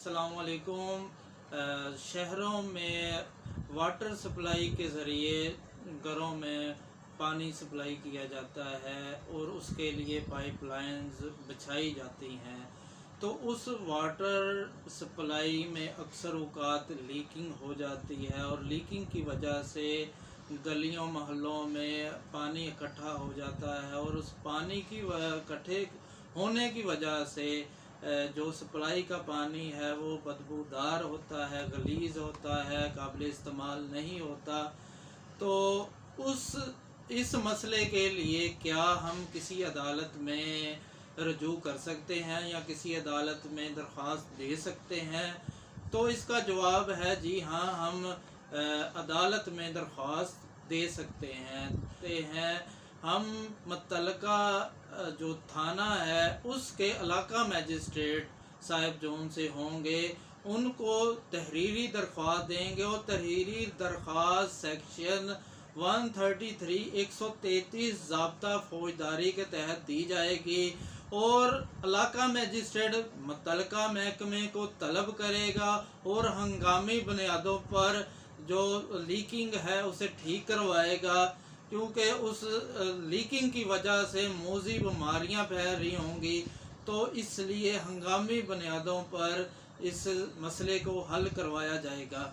अस्सलाम वालेकुम। शहरों में वाटर सप्लाई के ज़रिए घरों में पानी सप्लाई किया जाता है और उसके लिए पाइपलाइंस बिछाई जाती हैं। तो उस वाटर सप्लाई में अक्सर औक़ात लीकिंग हो जाती है और लीकिंग की वजह से गलियों मोहल्लों में पानी इकट्ठा हो जाता है और उस पानी की इकट्ठे होने की वजह से जो सप्लाई का पानी है वो बदबूदार होता है, गलीज़ होता है, काबिल इस्तेमाल नहीं होता। तो इस मसले के लिए क्या हम किसी अदालत में रजू कर सकते हैं या किसी अदालत में दरख्वास्त दे सकते हैं? तो इसका जवाब है जी हाँ, हम अदालत में दरख्वास्त दे सकते हैं। हम मुतल्लिका जो थाना है उसके इलाका मैजिस्ट्रेट साहिब जो उनसे होंगे उनको तहरीरी दरख्वास्त देंगे और तहरीरी दरख्वास्त सेक्शन 133 133 ज़ाब्ता फौजदारी के तहत दी जाएगी और इलाका मैजिस्ट्रेट मुतल्लिका महकमे को तलब करेगा और हंगामी बुनियादों पर जो लीकिंग है उसे ठीक करवाएगा, क्योंकि उस लीकिंग की वजह से मौजी बीमारियाँ फैल रही होंगी। तो इसलिए हंगामी बुनियादों पर इस मसले को हल करवाया जाएगा।